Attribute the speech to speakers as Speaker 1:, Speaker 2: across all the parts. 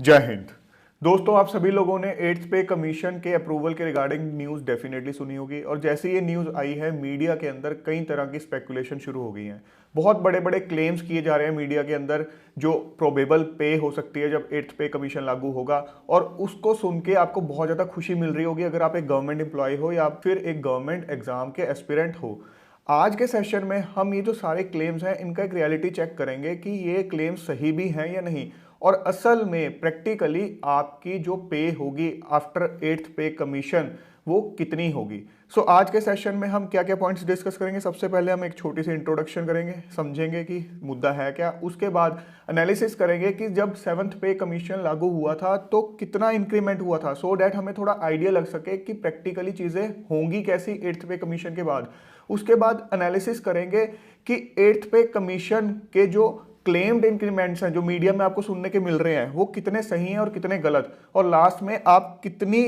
Speaker 1: जय हिंद। दोस्तों, आप सभी लोगों ने एट्थ पे कमीशन के अप्रूवल के रिगार्डिंग न्यूज़ डेफिनेटली सुनी होगी और जैसे ये न्यूज़ आई है मीडिया के अंदर कई तरह की स्पेकुलेशन शुरू हो गई हैं। बहुत बड़े बड़े क्लेम्स किए जा रहे हैं मीडिया के अंदर जो प्रोबेबल पे हो सकती है जब एट्थ पे कमीशन लागू होगा, और उसको सुन के आपको बहुत ज़्यादा खुशी मिल रही होगी अगर आप एक गवर्नमेंट एम्प्लॉय हो या फिर एक गवर्नमेंट एग्जाम के एस्पिरेंट हो। आज के सेशन में हम ये जो सारे क्लेम्स हैं इनका एक रियलिटी चेक करेंगे कि ये क्लेम्स सही भी हैं या नहीं, और असल में प्रैक्टिकली आपकी जो पे होगी आफ्टर एट्थ पे कमीशन वो कितनी होगी। सो आज के सेशन में हम क्या क्या पॉइंट्स डिस्कस करेंगे। सबसे पहले हम एक छोटी सी इंट्रोडक्शन करेंगे, समझेंगे कि मुद्दा है क्या। उसके बाद एनालिसिस करेंगे कि जब सेवन्थ पे कमीशन लागू हुआ था तो कितना इंक्रीमेंट हुआ था, सो डैट हमें थोड़ा आइडिया लग सके कि प्रैक्टिकली चीज़ें होंगी कैसी एट्थ पे कमीशन के बाद। उसके बाद एनालिसिस करेंगे कि एट्थ पे कमीशन के जो क्लेम्ड इंक्रीमेंट्स हैं जो मीडिया में आपको सुनने के मिल रहे हैं वो कितने सही हैं और कितने गलत, और लास्ट में आप कितनी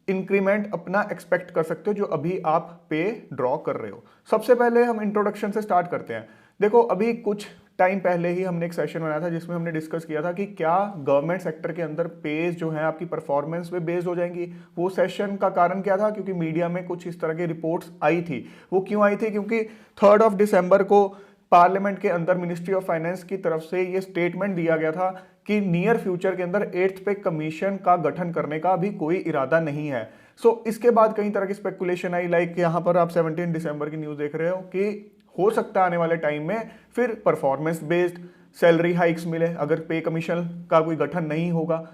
Speaker 1: इंक्रीमेंट अपना एक्सपेक्ट कर सकते हो जो अभी आप पे ड्रॉ कर रहे हो। सबसे पहले हम इंट्रोडक्शन से स्टार्ट करते हैं। देखो, अभी कुछ टाइम पहले ही हमने एक सेशन बनाया था जिसमें हमने डिस्कस किया था कि क्या गवर्नमेंट सेक्टर के अंदर पेज जो है आपकी परफॉर्मेंस पे बेस्ड हो जाएंगी। वो सेशन का कारण क्या था, क्योंकि मीडिया में कुछ इस तरह की रिपोर्ट्स आई थी। वो क्यों आई थी, क्योंकि 3 दिसंबर को पार्लियामेंट के अंदर मिनिस्ट्री ऑफ फाइनेंस की तरफ से ये स्टेटमेंट दिया गया था कि नियर फ्यूचर के अंदर एट्थ पे कमीशन का गठन करने का भी कोई इरादा नहीं है। सो इसके बाद कई तरह की स्पेकुलेशन आई, लाइक यहाँ पर आप 17 दिसंबर की न्यूज़ देख रहे हो कि हो सकता है आने वाले टाइम में फिर परफॉर्मेंस बेस्ड सैलरी हाइक्स मिले अगर पे कमीशन का कोई गठन नहीं होगा।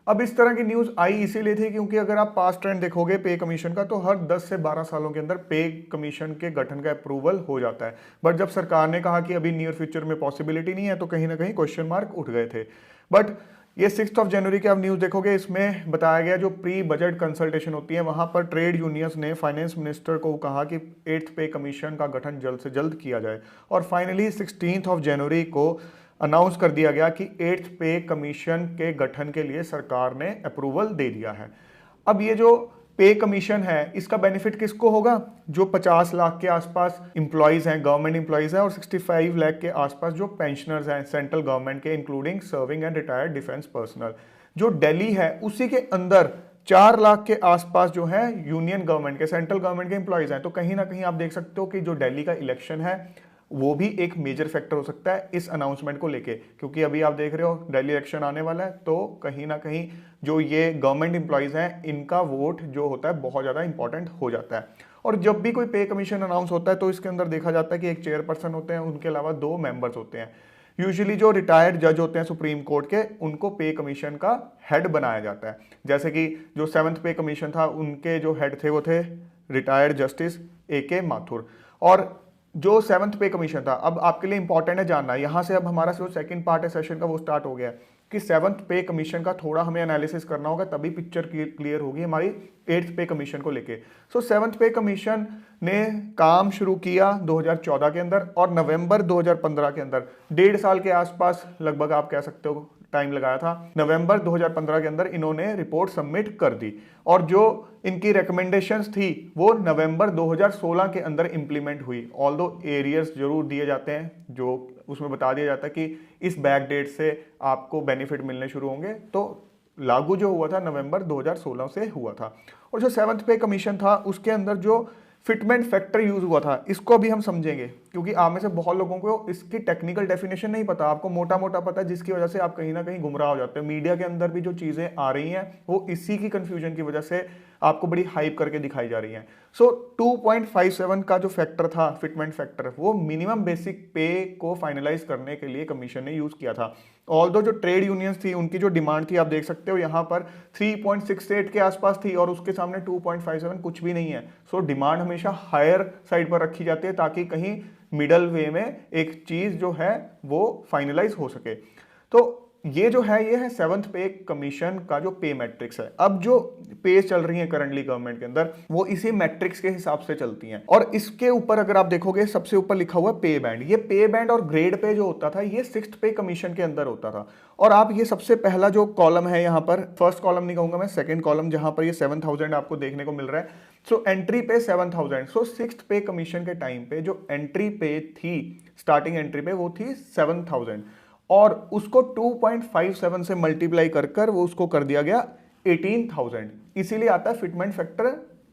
Speaker 1: अब इस तरह की न्यूज़ आई इसीलिए थी क्योंकि अगर आप पास्ट ट्रेंड देखोगे पे कमीशन का तो हर 10 से 12 सालों के अंदर पे कमीशन के गठन का अप्रूवल हो जाता है। बट जब सरकार ने कहा कि अभी नियर फ्यूचर में पॉसिबिलिटी नहीं है तो कहीं ना कहीं क्वेश्चन मार्क उठ गए थे। बट ये 6 जनवरी के आप न्यूज़ देखोगे, इसमें बताया गया जो प्री बजट कंसल्टेशन होती है वहां पर ट्रेड यूनियंस ने फाइनेंस मिनिस्टर को कहा कि एट्थ पे कमीशन का गठन जल्द से जल्द किया जाए, और फाइनली 16 जनवरी को अनाउंस कर दिया गया कि एट्थ पे कमीशन के गठन के लिए सरकार ने अप्रूवल दे दिया है। अब ये जो पे कमीशन है इसका बेनिफिट किसको होगा, जो 50 लाख के आसपास इंप्लॉइज हैं, गवर्नमेंट इंप्लॉइज हैं, और 65 लाख के आसपास जो पेंशनर्स हैं सेंट्रल गवर्नमेंट के including serving and retired defence personnel. जो दिल्ली है उसी के अंदर 4 लाख के आसपास जो है यूनियन गवर्नमेंट के, सेंट्रल गवर्नमेंट के इंप्लॉइज हैं। तो कहीं ना कहीं आप देख सकते हो कि जो दिल्ली का इलेक्शन है वो भी एक मेजर फैक्टर हो सकता है इस अनाउंसमेंट को लेके, क्योंकि अभी आप देख रहे हो दिल्ली इलेक्शन आने वाला है तो कहीं ना कहीं जो ये गवर्नमेंट इंप्लॉइज हैं इनका वोट जो होता है बहुत ज़्यादा इंपॉर्टेंट हो जाता है। और जब भी कोई पे कमीशन अनाउंस होता है तो इसके अंदर देखा जाता है कि एक चेयरपर्सन होते हैं, उनके अलावा 2 मेंबर्स होते हैं। यूजुअली जो रिटायर्ड जज होते हैं सुप्रीम कोर्ट के उनको पे कमीशन का हेड बनाया जाता है। जैसे कि जो 7th पे कमीशन था उनके जो हेड थे वो थे रिटायर्ड जस्टिस AK माथुर। और जो 7th पे कमीशन था, अब आपके लिए इंपॉर्टेंट है जानना, यहां से अब हमारा जो सेकंड पार्ट है सेशन का वो स्टार्ट हो गया है कि 7th पे कमीशन का थोड़ा हमें एनालिसिस करना होगा तभी पिक्चर क्लियर होगी हमारी 8th पे कमीशन को लेके। सो 7th पे कमीशन ने काम शुरू किया 2014 के अंदर और नवंबर 2015 के अंदर 1.5 साल के आसपास लगभग आप कह सकते हो टाइम लगाया था। नवंबर 2015 के अंदर इन्होंने रिपोर्ट सबमिट कर दी और जो इनकी रिकमेंडेशंस थी वो नवंबर 2016 के अंदर इंप्लीमेंट हुई। ऑल्दो एरियर्स जरूर दिए जाते हैं जो उसमें बता दिया जाता है कि इस बैक डेट से आपको बेनिफिट मिलने शुरू होंगे, तो लागू जो हुआ था नवंबर 2016 से हुआ था। और जो 7th पे कमीशन था उसके अंदर जो फिटमेंट फैक्टर यूज हुआ था इसको भी हम समझेंगे, क्योंकि आप में से बहुत लोगों को इसकी टेक्निकल डेफिनेशन नहीं पता, आपको मोटा मोटा पता है, जिसकी वजह से आप कहीं ना कहीं गुमराह हो जाते हैं। मीडिया के अंदर भी जो चीजें आ रही हैं वो इसी की कंफ्यूजन की वजह से आपको बड़ी हाइप करके दिखाई जा रही हैं। सो 2.57 का जो फैक्टर था फिटमेंट फैक्टर वो मिनिमम बेसिक पे को फाइनलाइज करने के लिए कमीशन ने यूज किया था। ऑल्दो जो ट्रेड यूनियंस थी उनकी जो डिमांड थी आप देख सकते हो यहाँ पर 3.68 के आसपास थी और उसके सामने 2.57 कुछ भी नहीं है। सो डिमांड हमेशा हायर साइड पर रखी जाती है ताकि कहीं मिडल वे में एक चीज जो है वो फाइनलाइज हो सके। तो ये जो है ये है 7th पे कमीशन का जो पे मैट्रिक्स है। अब जो पे चल रही है करंटली गवर्नमेंट के अंदर वो इसी मैट्रिक्स के हिसाब से चलती हैं, और इसके ऊपर अगर आप देखोगे सबसे ऊपर लिखा हुआ पे बैंड। ये पे बैंड और ग्रेड पे जो होता था ये 6th पे कमीशन के अंदर होता था। और आप ये सबसे पहला जो कॉलम है यहाँ पर, फर्स्ट कॉलम नहीं कहूंगा मैं, सेकेंड कॉलम, जहां पर ये 7,000 आपको देखने को मिल रहा है। सो एंट्री पे 7,000। सो 6th पे कमीशन के टाइम पे जो एंट्री पे थी, स्टार्टिंग एंट्री पे वो थी 7,000, और उसको 2.57 से मल्टीप्लाई कर कर वो उसको कर दिया गया 18,000, इसीलिए आता है फिटमेंट फैक्टर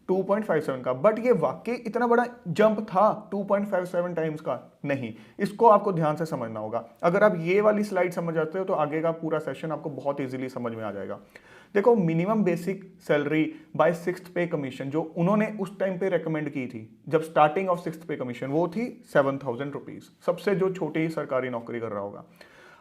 Speaker 1: 2.57 का। बट ये वाकई इतना बड़ा जंप था 2.57 टाइम्स का? नहीं, इसको आपको ध्यान से समझना होगा। अगर आप ये वाली स्लाइड समझ आते हो तो आगे का पूरा सेशन आपको बहुत इजीली समझ में आ जाएगा। देखो, minimum basic salary by sixth pay commission जो उन्होंने उस टाइम पे रेकमेंड की थी जब starting of sixth pay commission, वो थी 7,000 रुपीज, सबसे जो छोटी सरकारी नौकरी कर रहा होगा।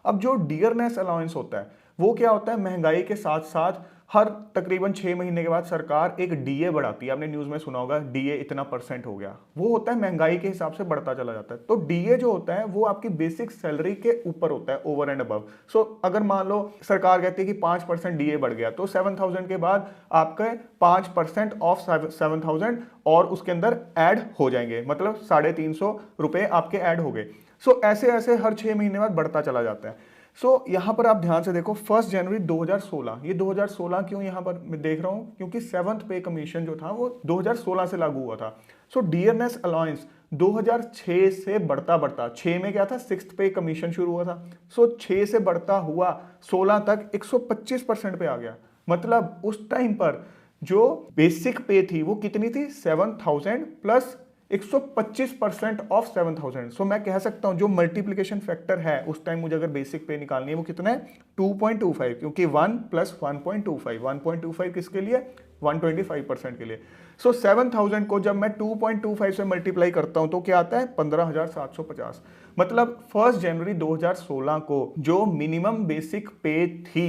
Speaker 1: अब जो डियरनेस अलाउंस होता है वो क्या होता है, महंगाई के साथ साथ हर तकरीबन 6 महीने के बाद सरकार एक डीए बढ़ाती है। आपने न्यूज में सुना होगा डीए इतना % हो गया, वो होता है महंगाई के हिसाब से बढ़ता चला जाता है। तो डीए जो होता है वो आपकी बेसिक सैलरी के ऊपर होता है, ओवर एंड अबव। सो अगर मान लो सरकार कहती है कि 5% डीए बढ़ गया, तो 7,000 के बाद आपके 5% ऑफ 7,000 और उसके अंदर ऐड हो जाएंगे, मतलब 350 रुपए आपके ऐड हो गए। सो ऐसे ऐसे हर 6 महीने बाद बढ़ता चला जाता है। सो यहां पर आप ध्यान से देखो, 1 जनवरी 2016, ये 2016 क्यों यहां पर मैं देख रहा हूं, क्योंकि सेवंथ पे कमीशन जो था वो 2016 से लागू हुआ था। सो डियरनेस अलाउंस 2006 से बढ़ता बढ़ता, 6 में क्या था, सिक्स्थ पे कमीशन शुरू हुआ था। सो 6 से बढ़ता हुआ 16 तक 125% पे आ गया। मतलब उस टाइम पर जो बेसिक पे थी वो कितनी थी, 7,000 प्लस 125% ऑफ 7,000। सो मैं कह सकता हूं जो मल्टीप्लिकेशन फैक्टर है उस टाइम मुझे अगर बेसिक पे निकालनी है वो कितना है, 2.25, क्योंकि 1 प्लस 1.25, 1.25 किसके लिए, 125% के लिए। सो 7,000 को जब मैं 2.25 से मल्टीप्लाई करता हूं तो क्या आता है, 15,750। मतलब 1 जनवरी 2016 को जो मिनिमम बेसिक पे थी,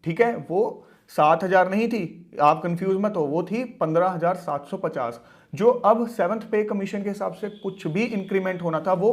Speaker 1: ठीक है, वो 7,000 नहीं थी, आप कंफ्यूज मत हो, वो थी 15,750। जो अब सेवंथ पे कमीशन के हिसाब से कुछ भी इंक्रीमेंट होना था वो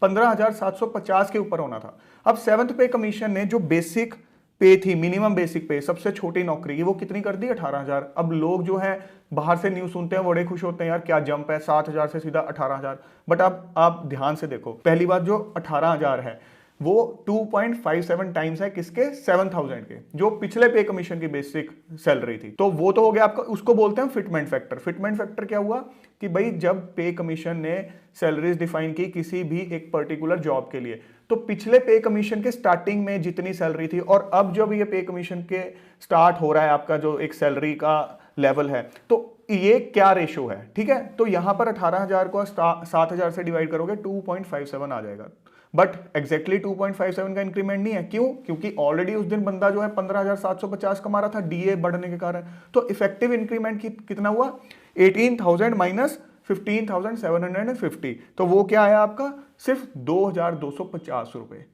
Speaker 1: 15,750 के ऊपर होना था। अब सेवंथ पे कमीशन ने जो बेसिक पे थी, मिनिमम बेसिक पे, सबसे छोटी नौकरी की, वो कितनी कर दी, 18,000। अब लोग जो है बाहर से न्यूज सुनते हैं बड़े खुश होते हैं, यार क्या जंप है, 7,000 से सीधा 18,000। बट अब आप ध्यान से देखो, पहली बात जो 18,000 है वो 2.57 टाइम्स है किसके, 7,000 के, जो पिछले पे कमीशन की बेसिक सैलरी थी। तो वो तो हो गया आपका, उसको बोलते हैं फिटमेंट फैक्टर। फिटमेंट फैक्टर क्या हुआ कि भाई जब पे कमीशन ने सैलरीज डिफाइन की किसी भी एक पर्टिकुलर जॉब के लिए, तो पिछले पे कमीशन के स्टार्टिंग में जितनी सैलरी थी और अब जब ये पे कमीशन के स्टार्ट हो रहा है आपका जो एक सैलरी का लेवल है, तो ये क्या रेशो है, ठीक है। तो यहां पर 18,000 को 7,000 से डिवाइड करोगे 2.57 आ जाएगा। बट एग्जैक्टली 2.57 का इंक्रीमेंट नहीं है, क्यों, क्योंकि ऑलरेडी उस दिन बंदा जो है 15,750 कमा रहा था डीए बढ़ने के कारण। तो इफेक्टिव इंक्रीमेंट कितना हुआ, 18,000 माइनस 15,750, तो वो क्या आया आपका, सिर्फ 2,250 रुपए।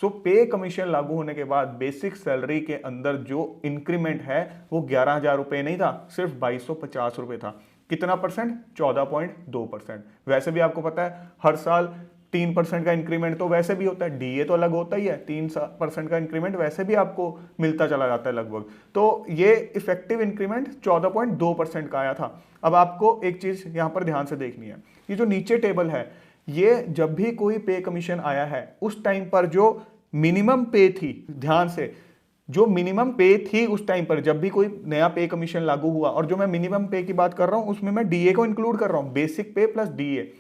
Speaker 1: सो पे कमीशन लागू होने के बाद बेसिक सैलरी के अंदर जो इंक्रीमेंट है वो 11,000 रुपए नहीं था, सिर्फ 2,250 रुपए था। कितना %, 14.2%। वैसे भी आपको पता है हर साल 3% का इंक्रीमेंट तो वैसे भी होता है, डीए तो अलग होता ही है, 3% का इंक्रीमेंट वैसे भी आपको मिलता चला जाता है लगभग। तो ये इफेक्टिव इंक्रीमेंट 14.2% का आया था। अब आपको एक चीज यहां पर ध्यान से देखनी है, ये जो नीचे टेबल है, ये जब भी कोई पे कमीशन आया है उस टाइम पर जो मिनिमम पे थी, ध्यान से, जो मिनिमम पे थी उस टाइम पर जब भी कोई नया पे कमीशन लागू हुआ, और जो मैं मिनिमम पे की बात कर रहा हूं उसमें मैं डीए को इंक्लूड कर रहा हूं, बेसिक पे प्लस डीए,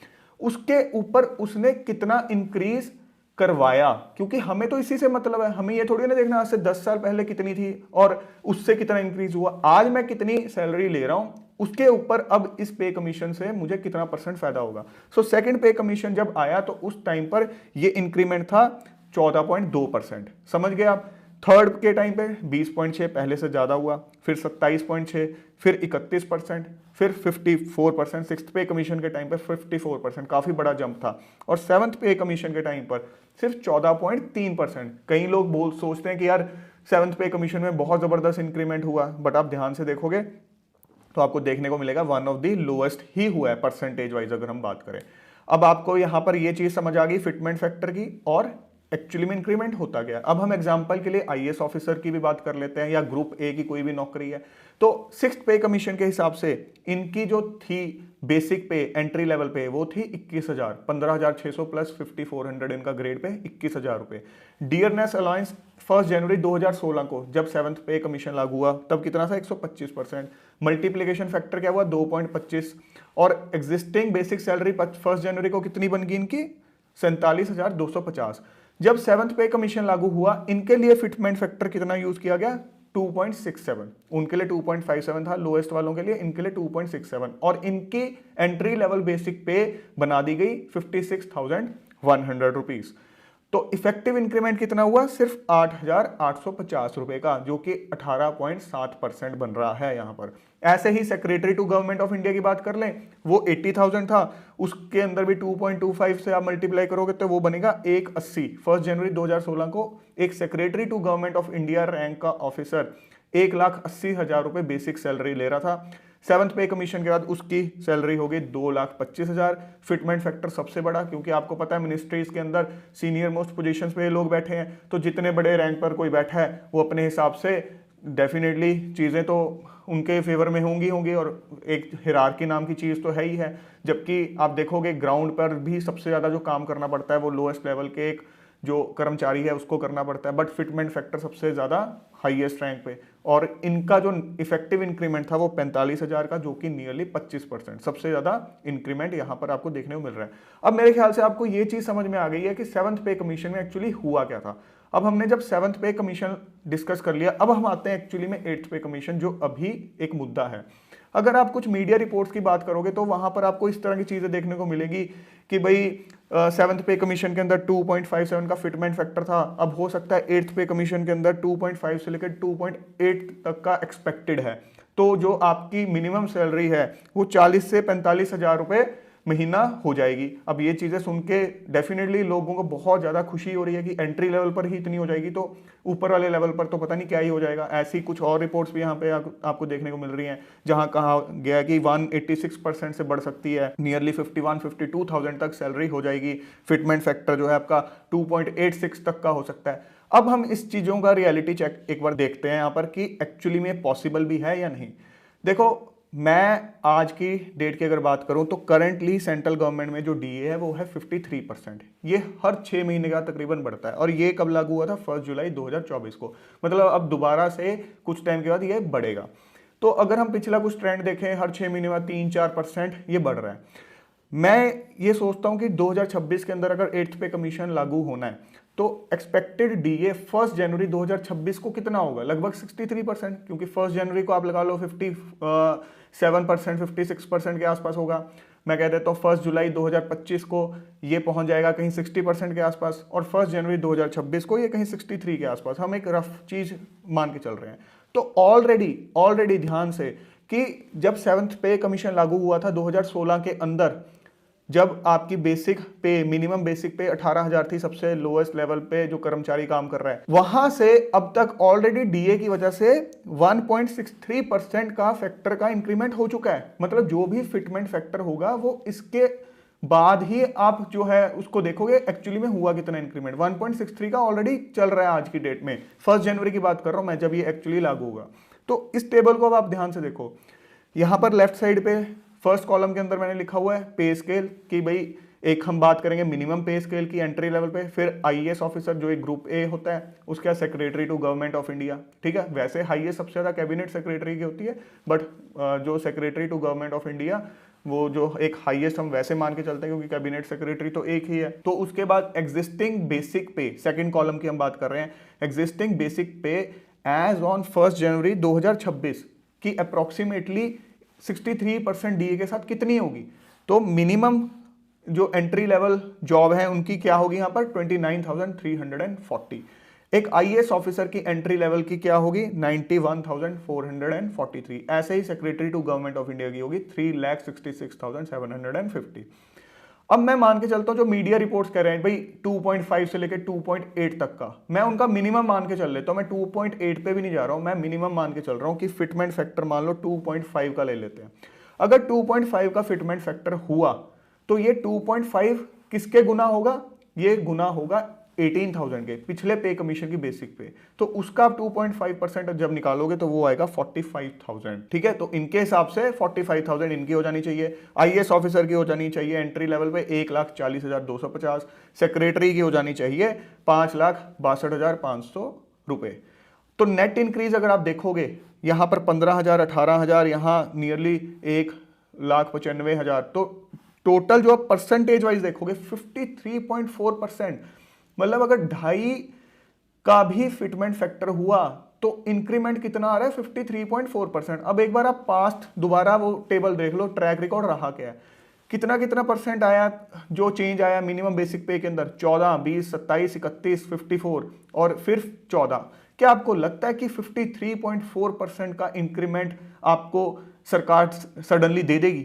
Speaker 1: उसके ऊपर उसने कितना इंक्रीज करवाया, क्योंकि हमें तो इसी से मतलब है, हमें ये थोड़ी ना देखना आज से 10 साल पहले कितनी थी और उससे कितना इंक्रीज हुआ, आज मैं कितनी सैलरी ले रहा हूं उसके ऊपर अब इस पे कमीशन से मुझे कितना % फायदा होगा। सो सेकंड पे कमीशन जब आया तो उस टाइम पर ये इंक्रीमेंट था 14.2%, समझ गए आप। थर्ड के टाइम पे 20.6 पहले से ज्यादा हुआ, फिर 27.6, फिर 31%, फिर 54%, सिक्स्थ पे कमीशन के टाइम पर 54%, काफी बड़ा जंप था। और सेवंथ पे कमीशन के टाइम पर सिर्फ 14.3%। कई लोग सोचते हैं कि यार सेवंथ पे कमीशन में बहुत जबरदस्त इंक्रीमेंट हुआ, बट आप ध्यान से देखोगे तो आपको देखने को मिलेगा वन ऑफ द लोएस्ट ही हुआ है परसेंटेज वाइज अगर हम बात करें। अब आपको यहां पर यह चीज समझ आ गई फिटमेंट फैक्टर की और एक्चुअली में इंक्रीमेंट होता गया। अब हम एग्जांपल के लिए आईएएस ऑफिसर की भी बात कर लेते हैं या ग्रुप ए की कोई भी नौकरी है। तो सिक्स्थ पे कमीशन के हिसाब से इनकी जो थी बेसिक पे, एंट्री लेवल पे, वो थी 21,000, 15,600 प्लस 5,400 इनका ग्रेड पे 21,000 रुपए। डियरनेस अलाउंस 1 जनवरी 2016 को जब सेवंथ पे कमीशन लागू हुआ तब कितना था, 125%। मल्टीप्लिकेशन फैक्टर क्या हुआ, 2.25, और एग्जिस्टिंग बेसिक सैलरी 1 जनवरी को कितनी बन गई इनकी, 47,250। जब 7th पे कमीशन लागू हुआ, इनके लिए फिटमेंट फैक्टर कितना यूज किया गया? 2.67। उनके लिए 2.57 था लोएस्ट वालों के लिए, इनके लिए 2.67, और इनकी एंट्री लेवल बेसिक पे बना दी गई 56,100 रुपीज। तो इफेक्टिव इंक्रीमेंट कितना हुआ? सिर्फ 8,850 रुपए का, जो कि 18.7% बन रहा है यहां पर। ऐसे ही secretary to government of India की बात कर लें, वो 80,000 था, उसके अंदर भी 2.25 से आप मल्टीप्लाई करोगे तो वो बनेगा 180। 1 जनवरी 2016 को एक secretary to government of India rank का ऑफिसर 1,80,000 रुपए बेसिक सैलरी ले रहा था। 7th पे कमीशन के बाद उसकी सैलरी हो गई 2,25,000। फिटमेंट फैक्टर सबसे बड़ा, क्योंकि आपको पता है मिनिस्ट्रीज के अंदर सीनियर मोस्ट पोजीशंस पे लोग बैठे हैं, तो जितने बड़े रैंक पर कोई बैठा है वो अपने हिसाब से डेफिनेटली चीज़ें तो उनके फेवर में होंगी और एक हिरार्की नाम की चीज़ तो है ही है। जबकि आप देखोगे ग्राउंड पर भी सबसे ज़्यादा जो काम करना पड़ता है वो लोएस्ट लेवल के एक जो कर्मचारी है उसको करना पड़ता है, बट फिटमेंट फैक्टर सबसे ज़्यादा हाईएस्ट रैंक पे, और इनका जो इफेक्टिव इंक्रीमेंट था वो 45,000 का, जो कि नियरली 25%, सबसे ज़्यादा इंक्रीमेंट यहाँ पर आपको देखने को मिल रहा है। अब मेरे ख्याल से आपको ये चीज़ समझ में आ गई है कि 7th पे कमीशन में एक्चुअली हुआ क्या था। अब हमने जब 7th पे कमीशन डिस्कस कर लिया, अब हम आते हैं एक्चुअली में 8th पे कमीशन, जो अभी एक मुद्दा है। अगर आप कुछ मीडिया रिपोर्ट्स की बात करोगे तो वहां पर आपको इस तरह की चीजें देखने को मिलेगी कि भाई 7th पे कमीशन के अंदर 2.57 का फिटमेंट फैक्टर था, अब हो सकता है 8th पे कमीशन के अंदर 2.5 से लेकर 2.8 तक का एक्सपेक्टेड है। तो जो आपकी मिनिमम सैलरी है वो 40 से 45,000 रुपए महीना हो जाएगी। अब ये चीज़ें सुन के डेफिनेटली लोगों को बहुत ज़्यादा खुशी हो रही है कि एंट्री लेवल पर ही इतनी हो जाएगी, तो ऊपर वाले लेवल पर तो पता नहीं क्या ही हो जाएगा। ऐसी कुछ और रिपोर्ट्स भी यहाँ पे आपको देखने को मिल रही हैं, जहाँ कहा गया कि 186% से बढ़ सकती है, नियरली 51-52,000 तक सैलरी हो जाएगी। फिटमेंट फैक्टर जो है आपका 2.86 तक का हो सकता है। अब हम इस चीज़ों का रियलिटी चेक एक बार देखते हैं यहाँ पर कि एक्चुअली में पॉसिबल भी है या नहीं। देखो, मैं आज की डेट की अगर बात करूं तो करंटली सेंट्रल गवर्नमेंट में जो डीए है वो है 53%। ये हर 6 महीने का तकरीबन बढ़ता है, और ये कब लागू हुआ था? 1 जुलाई 2024 को। मतलब अब दोबारा से कुछ टाइम के बाद ये बढ़ेगा। तो अगर हम पिछला कुछ ट्रेंड देखें, हर 6 महीने में 3-4% ये बढ़ रहा है। मैं ये सोचता हूं कि 2026 के अंदर अगर 8th पे कमीशन लागू होना है तो एक्सपेक्टेड डीए 1 जनवरी 2026 को कितना होगा? लगभग 63%, क्योंकि 1 जनवरी को आप लगा लो 57%, 56% के आसपास होगा। मैं कह देता हूँ 1 जुलाई 2025 को ये पहुंच जाएगा कहीं 60% के आसपास, और 1 जनवरी 2026 को ये कहीं 63 के आसपास। हम एक रफ चीज मान के चल रहे हैं। तो ऑलरेडी ध्यान से कि जब 7th पे कमीशन लागू हुआ था 2016 के अंदर, जब आपकी बेसिक पे, मिनिमम बेसिक पे 18,000 थी, सबसे लोएस्ट लेवल पे जो कर्मचारी काम कर रहा है, वहां से अब तक ऑलरेडी डीए की वजह से 1.63% का फैक्टर का इंक्रीमेंट हो चुका है। मतलब जो भी फिटमेंट फैक्टर होगा वो इसके बाद ही आप जो है उसको देखोगे एक्चुअली में हुआ कितना इंक्रीमेंट। 1.63 का ऑलरेडी चल रहा है आज की डेट में, 1 जनवरी की बात कर रहा हूं मैं, जब ये एक्चुअली लागू होगा। तो इस टेबल को अब आप ध्यान से देखो, यहां पर लेफ्ट साइड पे फर्स्ट कॉलम के अंदर मैंने लिखा हुआ है पे स्केल की भाई एक हम बात करेंगे मिनिमम पे स्केल की एंट्री लेवल पे, फिर आईएएस ऑफिसर जो एक ग्रुप ए होता है, उसके बाद secretary to government of India. ठीक है, वैसे हाईएस्ट सबसे ज्यादा कैबिनेट सेक्रेटरी की होती है, बट जो secretary to government of India वो जो एक हाईएस्ट हम वैसे मान के चलते हैं, क्योंकि कैबिनेट सेक्रेटरी तो एक ही है। तो उसके बाद एग्जिस्टिंग बेसिक पे, सेकंड कॉलम की हम बात कर रहे हैं, एग्जिस्टिंग बेसिक पे एज ऑन 1 जनवरी 2026 की अप्रोक्सीमेटली 63% डीए के साथ कितनी होगी? तो मिनिमम जो एंट्री लेवल जॉब है उनकी क्या होगी यहाँ पर? 29,340। एक आईएएस ऑफिसर की एंट्री लेवल की क्या होगी? 91,443। ऐसे ही secretary to government of India की होगी 3,66,750। अब मैं मान के चलता हूं जो मीडिया रिपोर्ट्स कह रहे हैं भाई 2.5 से लेकर 2.8 तक का, मैं उनका मिनिमम मान के चल लेता हूं। मैं 2.8 पे भी नहीं जा रहा हूं, मैं मिनिमम मान के चल रहा हूं कि फिटमेंट फैक्टर मान लो 2.5 का ले लेते हैं। अगर 2.5 का फिटमेंट फैक्टर हुआ तो ये 2.5 किसके गुना होगा? ये गुना होगा 18,000 के पिछले पे कमीशन की बेसिक पे। तो उसका आप 2.5% जब निकालोगे तो वो आएगा 45,000। ठीक है, तो इनके हिसाब से 45,000 इनकी हो जानी चाहिए, आईएएस ऑफिसर की हो जानी चाहिए एंट्री लेवल पे 1,40,250, सेक्रेटरी की हो जानी चाहिए 5,62,500 रुपए। तो नेट इंक्रीज अगर आप देखोगे यहां पर 15,000, 18,000, यहां नियरली 1,95,000। तो टोटल जो आप परसेंटेज वाइज देखोगे 53.4%। मतलब अगर 2.5 का भी फिटमेंट फैक्टर हुआ तो इंक्रीमेंट कितना आ रहा है 53.4%। अब एक बार आप पास्ट दोबारा वो टेबल देख लो, ट्रैक रिकॉर्ड रहा क्या है, कितना कितना परसेंट आया जो चेंज आया मिनिमम बेसिक पे के अंदर, 14, 20, 27, 31, 54 और फिर 14। क्या आपको लगता है कि 53.4% का इंक्रीमेंट आपको सरकार सडनली दे देगी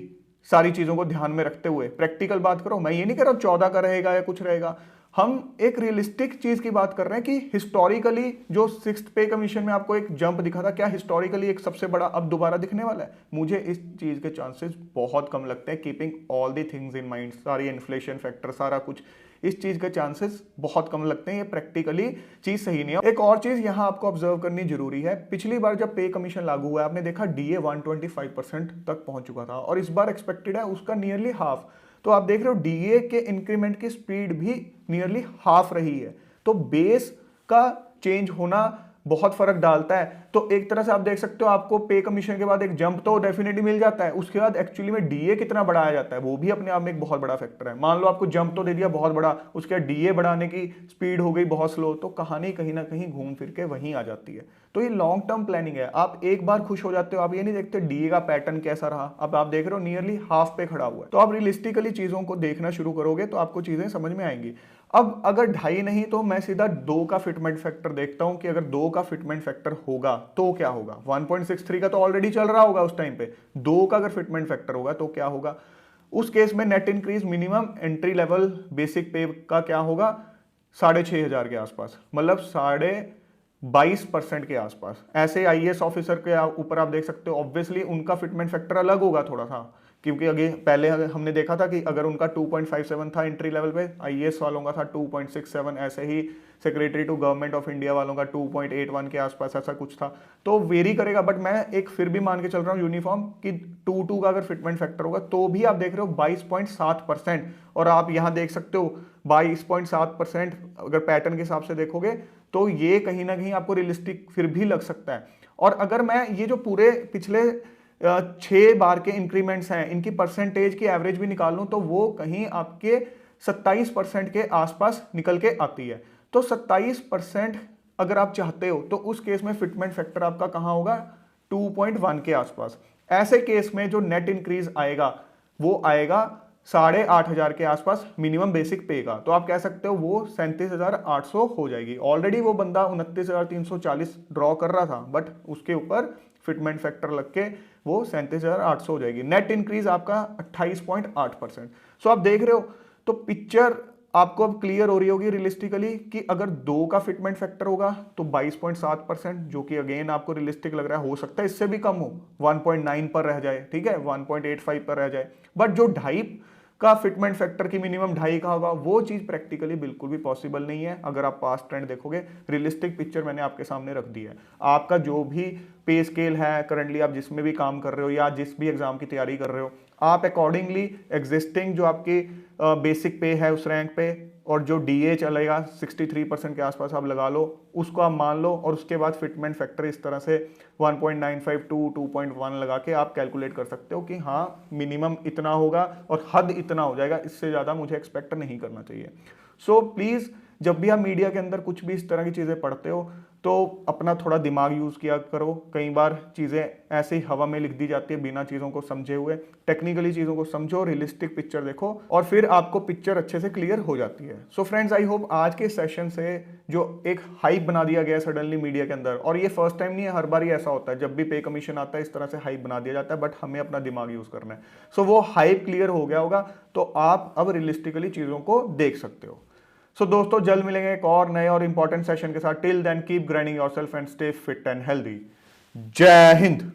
Speaker 1: सारी चीजों को ध्यान में रखते हुए? प्रैक्टिकल बात करो, मैं ये नहीं कह रहा 14 का रहेगा या कुछ रहेगा, हम एक रियलिस्टिक चीज की बात कर रहे हैं कि हिस्टोरिकली जो सिक्स्थ पे कमीशन में आपको एक जंप दिखा था, क्या हिस्टोरिकली एक सबसे बड़ा अब दोबारा दिखने वाला है? मुझे इस चीज के चांसेस बहुत कम लगते हैं, keeping all the things in mind, सारी इन्फ्लेशन फैक्टर सारा कुछ, इस चीज के चांसेस बहुत कम लगते हैं, ये प्रैक्टिकली चीज सही नहीं है। एक और चीज यहां आपको ऑब्जर्व करनी जरूरी है, पिछली बार जब पे कमीशन लागू हुआ आपने देखा डीए 125% तक पहुंच चुका था और इस बार एक्सपेक्टेड है उसका नियरली हाफ। तो आप देख रहे हो डीए के इंक्रीमेंट की स्पीड भी नियरली हाफ रही है, तो बेस का चेंज होना बहुत फर्क डालता है। तो एक तरह से आप देख सकते हो आपको पे कमीशन के बाद एक जंप तो डेफिनेटली मिल जाता है, उसके बाद एक्चुअली में डीए कितना बढ़ाया जाता है वो भी अपने आप में एक बहुत बड़ा फैक्टर है। मान लो आपको जंप तो दे दिया बहुत बड़ा, उसके बाद डीए बढ़ाने की स्पीड हो गई बहुत स्लो, तो कहानी कहीं ना कहीं घूम फिर के वहीं आ जाती है। तो ये लॉन्ग टर्म प्लानिंग है, आप एक बार खुश हो जाते हो, आप ये नहीं देखते डीए का पैटर्न कैसा रहा। अब आप देख रहे हो नियरली हाफ पे खड़ा हुआ है, तो आप रियलिस्टिकली चीजों को देखना शुरू करोगे तो आपको चीजें समझ में आएंगी। अब अगर 2.5 नहीं तो मैं सीधा 2 का फिटमेंट फैक्टर देखता हूं कि अगर 2 का फिटमेंट फैक्टर होगा तो क्या होगा। 1.63 का तो ऑलरेडी चल रहा होगा उस टाइम पे, 2 का अगर फिटमेंट फैक्टर होगा तो क्या होगा। उस केस में net increase minimum entry level basic पे का क्या होगा, 6,500 के आसपास, मतलब 22.5% के आसपास। ऐसे आईएएस ऑफिसर के ऊपर आप देख सकते हो ऑब्वियसली उनका फिटमेंट फैक्टर अलग होगा थोड़ा सा, क्योंकि अगे पहले हमने देखा था कि अगर उनका 2.57 था एंट्री लेवल पे, आईएएस वालों का था 2.67, ऐसे ही secretary to government of India वालों का 2.81 के आसपास ऐसा कुछ था। तो वेरी करेगा, बट मैं एक फिर भी मान के चल रहा हूँ यूनिफॉर्म कि 2 का अगर फिटमेंट फैक्टर होगा तो भी आप देख रहे हो 22.7%, और आप यहाँ देख सकते हो 22.7% अगर पैटर्न के हिसाब से देखोगे तो ये कहीं ना कहीं आपको रियलिस्टिक फिर भी लग सकता है। और अगर मैं ये जो पूरे पिछले 6 बार के इंक्रीमेंट्स हैं इनकी परसेंटेज की एवरेज भी निकाल लूं तो वो कहीं आपके 27% के आसपास निकल के आती है। तो 27% अगर आप चाहते हो तो उस केस में फिटमेंट फैक्टर आपका कहां होगा, 2.1 के आसपास। ऐसे केस में जो नेट इंक्रीज आएगा वो आएगा 8,500 के आसपास मिनिमम बेसिक पे का। तो आप कह सकते हो वो 37,800 हो जाएगी। ऑलरेडी वो बंदा 29,340 ड्रॉ कर रहा था, बट उसके ऊपर फिटमेंट फैक्टर लग के वो 37,800 हो जाएगी। नेट इंक्रीज आपका 28.8%। सो आप देख रहे हो, तो पिक्चर आपको अब क्लियर हो रही होगी रियलिस्टिकली कि अगर 2 का फिटमेंट फैक्टर होगा तो 22.7%, जो कि अगेन आपको रियलिस्टिक लग रहा है, हो सकता है इससे भी कम हो, 1.9 पर रह जाए, ठीक है, 1.85 पर रह जाए, बट जो 2.5 का फिटमेंट फैक्टर की मिनिमम 2.5 का होगा वो चीज प्रैक्टिकली बिल्कुल भी पॉसिबल नहीं है। अगर आप पास्ट ट्रेंड देखोगे, रियलिस्टिक पिक्चर मैंने आपके सामने रख दी है। आपका जो भी पे स्केल है करंटली, आप जिसमें भी काम कर रहे हो या जिस भी एग्जाम की तैयारी कर रहे हो, आप अकॉर्डिंगली एग्जिस्टिंग जो आपकी बेसिक पे है उस रैंक पे और जो डीए चलेगा 63% के आसपास आप लगा लो, उसको आप मान लो, और उसके बाद फिटमेंट फैक्टर इस तरह से 1.95 टू 2.1 लगा के आप कैलकुलेट कर सकते हो कि हाँ मिनिमम इतना होगा और हद इतना हो जाएगा, इससे ज़्यादा मुझे एक्सपेक्ट नहीं करना चाहिए। सो प्लीज़ जब भी आप मीडिया के अंदर कुछ भी इस तरह की चीज़ें पढ़ते हो तो अपना थोड़ा दिमाग यूज़ किया करो। कई बार चीज़ें ऐसे ही हवा में लिख दी जाती है बिना चीज़ों को समझे हुए। टेक्निकली चीज़ों को समझो, रियलिस्टिक पिक्चर देखो और फिर आपको पिक्चर अच्छे से क्लियर हो जाती है। सो फ्रेंड्स, आई होप आज के सेशन से जो एक हाइप बना दिया गया सडनली मीडिया के अंदर, और ये फर्स्ट टाइम नहीं है, हर बार ही ऐसा होता है, जब भी पे कमीशन आता है इस तरह से हाइप बना दिया जाता है, बट हमें अपना दिमाग यूज़ करना है। सो वो हाइप क्लियर हो गया होगा तो आप अब रियलिस्टिकली चीज़ों को देख सकते हो। सो दोस्तों, जल्द मिलेंगे एक और नए और इंपॉर्टेंट सेशन के साथ। Till then keep grinding yourself and stay fit and healthy. जय हिंद।